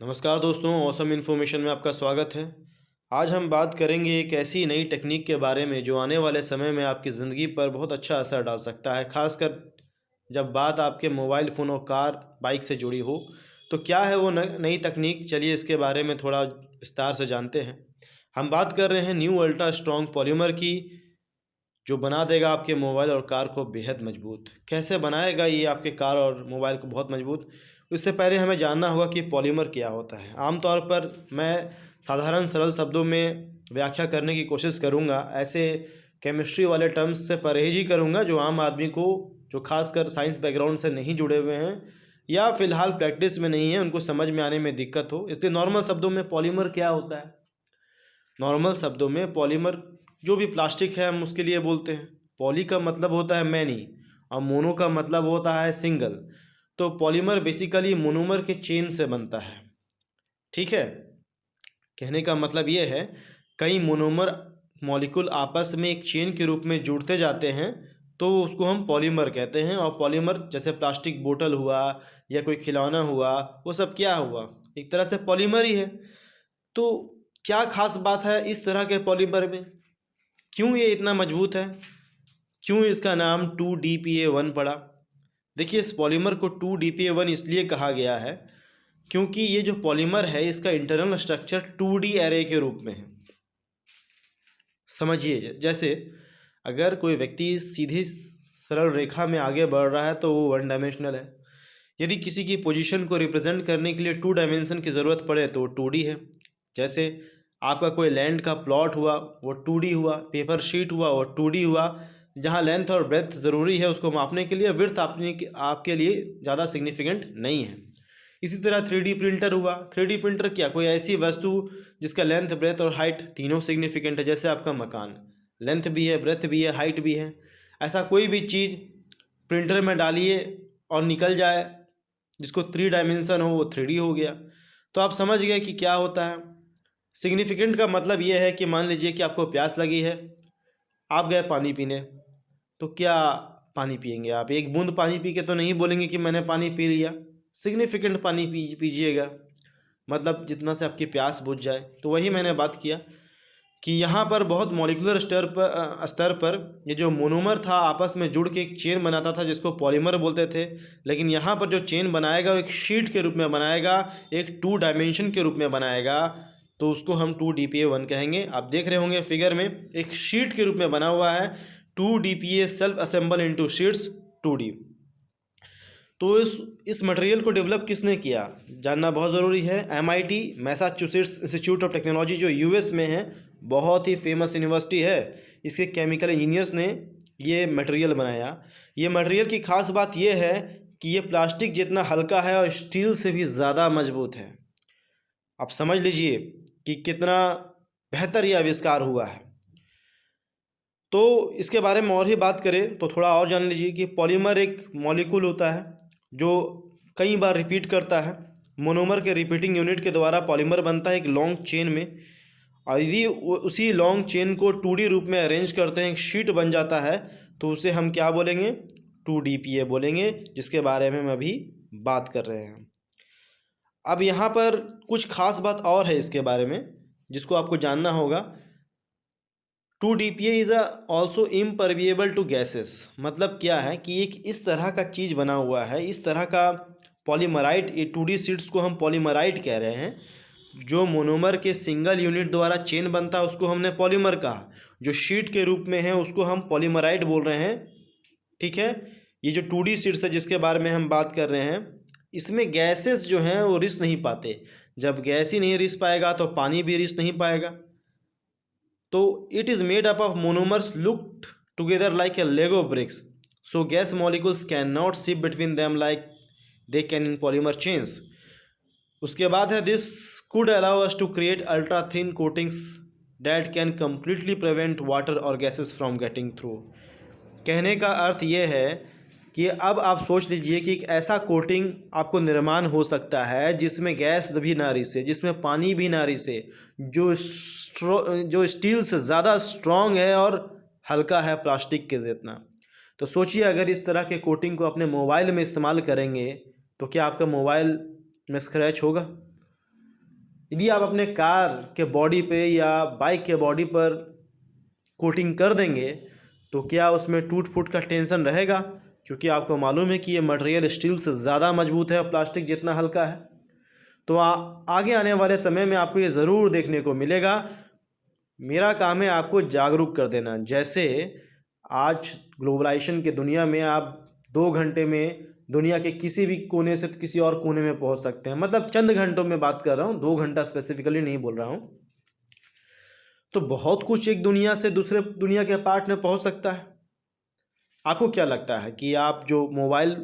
नमस्कार दोस्तों, awesome information में आपका स्वागत है। आज हम बात करेंगे एक ऐसी नई टेक्निक के बारे में जो आने वाले समय में आपकी ज़िंदगी पर बहुत अच्छा असर डाल सकता है, खासकर जब बात आपके मोबाइल फ़ोन और कार बाइक से जुड़ी हो। तो क्या है वो नई तकनीक? चलिए इसके बारे में थोड़ा विस्तार से जानते हैं। हम बात कर रहे हैं न्यू अल्ट्रा स्ट्रॉन्ग पॉलीमर की, जो बना देगा आपके मोबाइल और कार को बेहद मजबूत। कैसे बनाएगा ये आपके कार और मोबाइल को बहुत मजबूत? इससे पहले हमें जानना होगा कि पॉलीमर क्या होता है। आमतौर पर मैं साधारण सरल शब्दों में व्याख्या करने की कोशिश करूँगा। ऐसे केमिस्ट्री वाले टर्म्स से परहेज ही करूँगा जो आम आदमी को, जो खासकर साइंस बैकग्राउंड से नहीं जुड़े हुए हैं या फिलहाल प्रैक्टिस में नहीं है, उनको समझ में आने में दिक्कत हो। इसलिए नॉर्मल शब्दों में पॉलीमर क्या होता है, नॉर्मल शब्दों में पॉलीमर जो भी प्लास्टिक है हम उसके लिए बोलते हैं। पॉली का मतलब होता है मैनी और मोनो का मतलब होता है सिंगल। तो पॉलीमर बेसिकली मोनोमर के चेन से बनता है। ठीक है, कहने का मतलब ये है कई मोनोमर मॉलिक्यूल आपस में एक चेन के रूप में जुड़ते जाते हैं, तो उसको हम पॉलीमर कहते हैं। और पॉलीमर जैसे प्लास्टिक बोतल हुआ या कोई खिलौना हुआ, वो सब क्या हुआ, एक तरह से पॉलीमर ही है। तो क्या खास बात है इस तरह के पॉलीमर में? क्यों ये इतना मजबूत है? क्यों इसका नाम 2DPA1 पड़ा? देखिए, इस पॉलीमर को 2DPA1 इसलिए कहा गया है क्योंकि ये जो पॉलीमर है इसका इंटरनल स्ट्रक्चर 2D एरे के रूप में है। समझिए, जैसे अगर कोई व्यक्ति सीधी सरल रेखा में आगे बढ़ रहा है तो वो वन डायमेंशनल है। यदि किसी की पोजीशन को रिप्रेजेंट करने के लिए 2 डायमेंशन की ज़रूरत पड़े तो वो 2D है। जैसे आपका कोई लैंड का प्लॉट हुआ वो 2D हुआ, पेपर शीट हुआ वो 2D हुआ। जहाँ लेंथ और ब्रेथ ज़रूरी है उसको मापने के लिए, विड्थ आपके लिए ज़्यादा सिग्निफिकेंट नहीं है। इसी तरह 3D प्रिंटर हुआ। 3D प्रिंटर क्या, कोई ऐसी वस्तु जिसका लेंथ, ब्रेथ और हाइट तीनों सिग्निफिकेंट है। जैसे आपका मकान, लेंथ भी है, ब्रेथ भी है, हाइट भी है। ऐसा कोई भी चीज़ प्रिंटर में डालिए और निकल जाए जिसको 3 डायमेंशन हो, वो 3D हो गया। तो आप समझ गए कि क्या होता है। सिग्निफिकेंट का मतलब ये है कि मान लीजिए कि आपको प्यास लगी है, आप गए पानी पीने, तो क्या पानी पिएंगे आप? एक बूंद पानी पी के तो नहीं बोलेंगे कि मैंने पानी पी लिया। सिग्निफिकेंट पानी पीजिएगा, मतलब जितना से आपकी प्यास बुझ जाए। तो वही मैंने बात किया कि यहाँ पर बहुत मॉलिकुलर स्तर पर ये जो मोनोमर था आपस में जुड़ के एक चेन बनाता था जिसको पॉलीमर बोलते थे। लेकिन यहाँ पर जो चेन बनाएगा वो एक शीट के रूप में बनाएगा, एक 2 डायमेंशन के रूप में बनाएगा। तो उसको हम 2DPA1 कहेंगे। आप देख रहे होंगे फिगर में एक शीट के रूप में बना हुआ है। 2DPA self assemble into sheets 2D। तो इस मटेरियल को डेवलप किसने किया, जानना बहुत ज़रूरी है। MIT, Massachusetts institute of technology, जो US में है, बहुत ही फेमस यूनिवर्सिटी है। इसके केमिकल इंजीनियर्स ने ये मटेरियल बनाया। ये मटेरियल की खास बात ये है कि ये प्लास्टिक जितना हल्का है और स्टील से भी ज़्यादा मजबूत है। आप समझ लीजिए कि कितना बेहतर ये आविष्कार हुआ है। तो इसके बारे में और ही बात करें तो थोड़ा और जान लीजिए कि पॉलीमर एक मॉलिक्यूल होता है जो कई बार रिपीट करता है। मोनोमर के रिपीटिंग यूनिट के द्वारा पॉलीमर बनता है एक लॉन्ग चेन में। और यदि उसी लॉन्ग चेन को 2D रूप में अरेंज करते हैं, एक शीट बन जाता है, तो उसे हम क्या बोलेंगे? 2DPA बोलेंगे, जिसके बारे में हम अभी बात कर रहे हैं। अब यहाँ पर कुछ खास बात और है इसके बारे में जिसको आपको जानना होगा। 2DPA is also impermeable to gases. मतलब क्या है कि एक इस तरह का चीज़ बना हुआ है, इस तरह का पॉलीमराइड, ये 2D शीट्स को हम पॉलीमराइड कह रहे हैं। जो मोनोमर के सिंगल यूनिट द्वारा चेन बनता है उसको हमने पॉलीमर कहा, जो शीट के रूप में है उसको हम पॉलीमराइड बोल रहे हैं। ठीक है, ये जो 2D शीट्स है जिसके बारे में हम बात कर रहे हैं, इसमें गैसेस जो हैं वो रिस नहीं पाते। जब गैस ही नहीं रिस पाएगा तो पानी भी रिस नहीं पाएगा। तो it is made up of monomers looked together like a Lego bricks. So gas molecules cannot shift between them like they can in polymer chains. उसके बाद है this could allow us to create ultra thin coatings that can completely prevent water or gases from getting through. कहने का अर्थ ये है कि अब आप सोच लीजिए कि एक ऐसा कोटिंग आपको निर्माण हो सकता है जिसमें गैस भी ना रिसे, जिसमें पानी भी ना रिसे, जो स्टील से ज़्यादा स्ट्रॉन्ग है और हल्का है प्लास्टिक के जितना। तो सोचिए अगर इस तरह के कोटिंग को अपने मोबाइल में इस्तेमाल करेंगे तो क्या आपका मोबाइल में स्क्रैच होगा? यदि आप अपने कार के बॉडी पे या बाइक के बॉडी पर कोटिंग कर देंगे तो क्या उसमें टूट फूट का टेंशन रहेगा, क्योंकि आपको मालूम है कि ये मटेरियल स्टील से ज़्यादा मजबूत है और प्लास्टिक जितना हल्का है। तो आगे आने वाले समय में आपको ये ज़रूर देखने को मिलेगा। मेरा काम है आपको जागरूक कर देना। जैसे आज ग्लोबलाइजेशन की दुनिया में आप 2 घंटे में दुनिया के किसी भी कोने से किसी और कोने में पहुंच सकते हैं, मतलब चंद घंटों में बात कर रहा हूं, 2 घंटा स्पेसिफिकली नहीं बोल रहा हूं। तो बहुत कुछ एक दुनिया से दूसरे दुनिया के पार्ट में पहुंच सकता है। आपको क्या लगता है कि आप जो मोबाइल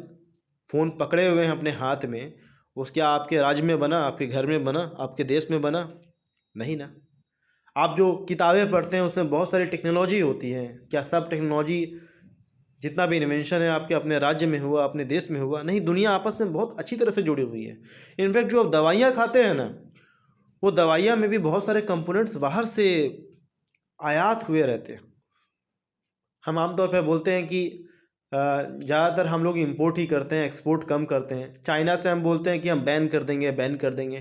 फ़ोन पकड़े हुए हैं अपने हाथ में, उसके आपके राज्य में बना, आपके घर में बना, आपके देश में बना? नहीं ना। आप जो किताबें पढ़ते हैं उसमें बहुत सारी टेक्नोलॉजी होती है। क्या सब टेक्नोलॉजी, जितना भी इन्वेंशन है आपके अपने राज्य में हुआ, अपने देश में हुआ? नहीं, दुनिया आपस में बहुत अच्छी तरह से जुड़ी हुई है। इनफैक्ट जो आप दवाइयाँ खाते हैं ना, वो दवाइयाँ में भी बहुत सारे कंपोनेंट्स बाहर से आयात हुए रहते हैं। हम आमतौर पर बोलते हैं कि ज़्यादातर हम लोग इंपोर्ट ही करते हैं, एक्सपोर्ट कम करते हैं। चाइना से हम बोलते हैं कि हम बैन कर देंगे, बैन कर देंगे।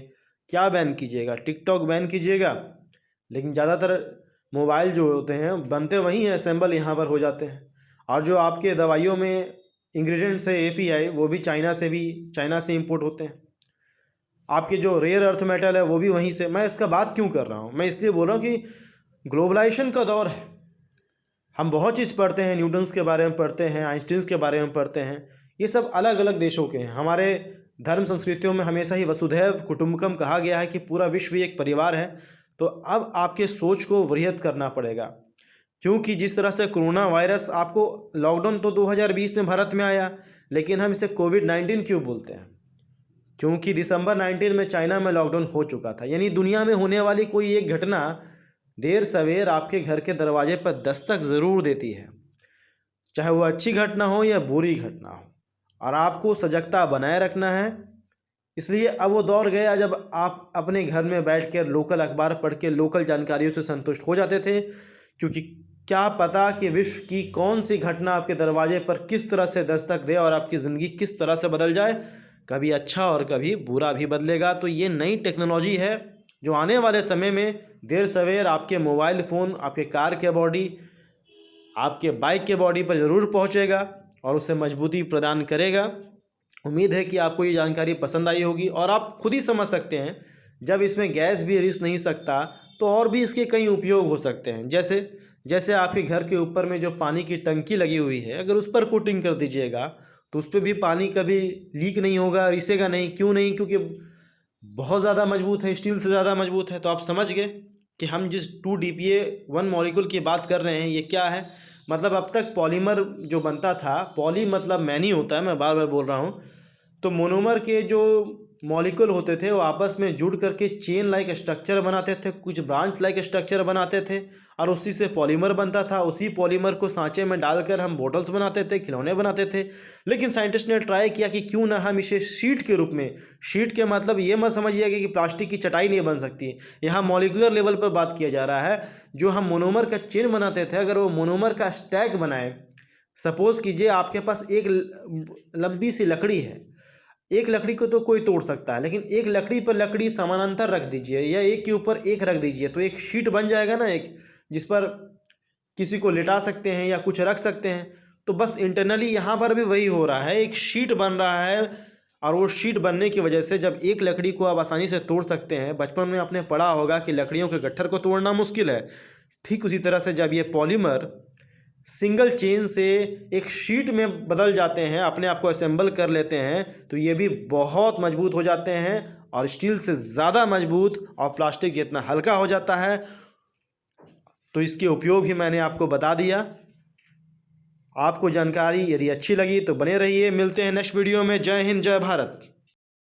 क्या बैन कीजिएगा? टिकटॉक बैन कीजिएगा, लेकिन ज़्यादातर मोबाइल जो होते हैं बनते वहीं हैं, असेंबल यहाँ पर हो जाते हैं। और जो आपके दवाइयों में इंग्रेडिएंट्स है API, वो भी चाइना से इंपोर्ट होते हैं। आपके जो रेयर अर्थ मेटल है वो भी वहीं से। मैं इसका बात क्यों कर रहा हूँ? मैं इसलिए बोल रहा हूँ कि ग्लोबलाइजेशन का दौर है। हम बहुत चीज़ पढ़ते हैं, न्यूटन्स के बारे में पढ़ते हैं, आइंस्टीन के बारे में पढ़ते हैं। ये सब अलग अलग देशों के हैं। हमारे धर्म संस्कृतियों में हमेशा ही वसुधैव कुटुंबकम कहा गया है कि पूरा विश्व एक परिवार है। तो अब आपके सोच को वृहत करना पड़ेगा, क्योंकि जिस तरह से कोरोना वायरस, आपको लॉकडाउन तो 2020 में भारत में आया, लेकिन हम इसे कोविड-19 क्यों बोलते हैं? क्योंकि दिसंबर 19 में चाइना में लॉकडाउन हो चुका था। यानी दुनिया में होने वाली कोई एक घटना देर सवेर आपके घर के दरवाजे पर दस्तक ज़रूर देती है, चाहे वो अच्छी घटना हो या बुरी घटना हो, और आपको सजगता बनाए रखना है। इसलिए अब वो दौर गया जब आप अपने घर में बैठकर लोकल अखबार पढ़ के लोकल जानकारियों से संतुष्ट हो जाते थे, क्योंकि क्या पता कि विश्व की कौन सी घटना आपके दरवाजे पर किस तरह से दस्तक दे और आपकी ज़िंदगी किस तरह से बदल जाए। कभी अच्छा और कभी बुरा भी बदलेगा। तो ये नई टेक्नोलॉजी है जो आने वाले समय में देर सवेर आपके मोबाइल फ़ोन, आपके कार के बॉडी, आपके बाइक के बॉडी पर ज़रूर पहुंचेगा और उसे मजबूती प्रदान करेगा। उम्मीद है कि आपको ये जानकारी पसंद आई होगी और आप खुद ही समझ सकते हैं, जब इसमें गैस भी रिस नहीं सकता तो और भी इसके कई उपयोग हो सकते हैं। जैसे आपके घर के ऊपर में जो पानी की टंकी लगी हुई है, अगर उस पर कोटिंग कर दीजिएगा तो उस पर भी पानी कभी लीक नहीं होगा, रिसेगा नहीं। क्यों नहीं? क्योंकि बहुत ज़्यादा मजबूत है, स्टील से ज़्यादा मजबूत है। तो आप समझ गए कि हम जिस 2 DPa 1 मॉलिक्यूल की बात कर रहे हैं ये क्या है। मतलब अब तक पॉलीमर जो बनता था, पॉली मतलब मैनी होता है, मैं बार बार बोल रहा हूँ। तो मोनोमर के जो मॉलिक्यूल होते थे वो आपस में जुड़ करके चेन लाइक स्ट्रक्चर बनाते थे, कुछ ब्रांच लाइक स्ट्रक्चर बनाते थे, और उसी से पॉलीमर बनता था। उसी पॉलीमर को सांचे में डालकर हम बॉटल्स बनाते थे, खिलौने बनाते थे। लेकिन साइंटिस्ट ने ट्राई किया कि क्यों ना हम इसे शीट के रूप में, शीट के मतलब ये मत समझिएगा कि प्लास्टिक की चटाई नहीं बन सकती, यहाँ मॉलिकुलर लेवल पर बात किया जा रहा है। जो हम मोनोमर का चेन बनाते थे, अगर वो मोनोमर का स्टैक बनाए, सपोज कीजिए आपके पास एक लंबी सी लकड़ी है, एक लकड़ी को तो कोई तोड़ सकता है, लेकिन एक लकड़ी पर लकड़ी समानांतर रख दीजिए या एक के ऊपर एक रख दीजिए तो एक शीट बन जाएगा ना, एक जिस पर किसी को लिटा सकते हैं या कुछ रख सकते हैं। तो बस इंटरनली यहाँ पर भी वही हो रहा है, एक शीट बन रहा है। और वो शीट बनने की वजह से जब एक लकड़ी को आप आसानी से तोड़ सकते हैं, बचपन में आपने पढ़ा होगा कि लकड़ियों के गट्ठर को तोड़ना मुश्किल है, ठीक उसी तरह से जब ये पॉलीमर सिंगल चेन से एक शीट में बदल जाते हैं, अपने आप को असेंबल कर लेते हैं, तो ये भी बहुत मजबूत हो जाते हैं और स्टील से ज़्यादा मजबूत और प्लास्टिक जितना हल्का हो जाता है। तो इसके उपयोग ही मैंने आपको बता दिया। आपको जानकारी यदि अच्छी लगी तो बने रहिए। मिलते हैं नेक्स्ट वीडियो में। जय हिंद, जय भारत।